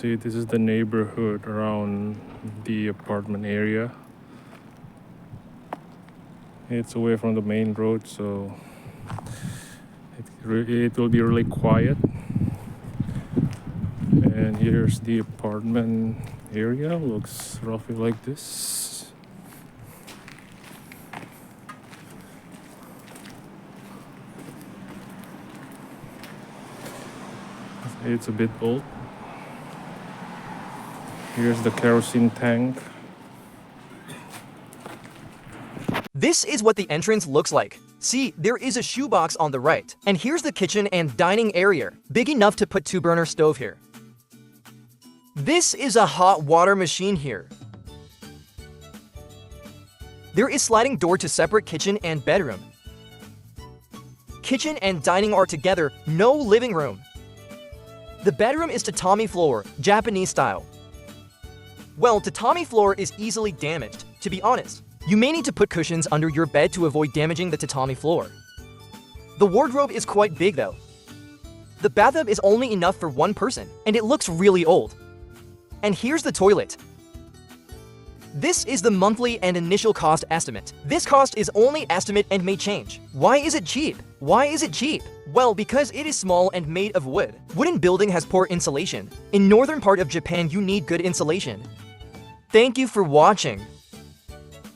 see, this is the neighborhood around the apartment area. It's away from the main road, so it will be really quiet. And here's the apartment area. Looks roughly like this. It's a bit old. Here's the kerosene tank. This is what the entrance looks like. See, there is a shoebox on the right. And here's the kitchen and dining area, big enough to put 2-burner stove here. This is a hot water machine here. There is sliding door to separate kitchen and bedroom. Kitchen and dining are together, no living room. The bedroom is tatami floor, Japanese style. Well, tatami floor is easily damaged, to be honest. You may need to put cushions under your bed to avoid damaging the tatami floor. The wardrobe is quite big though. The bathtub is only enough for one person, and it looks really old. And here's the toilet. This is the monthly and initial cost estimate. This cost is only estimate and may change. Why is it cheap? Why is it cheap? Well, because it is small and made of wood. Wooden building has poor insulation. In northern part of Japan, you need good insulation. Thank you for watching.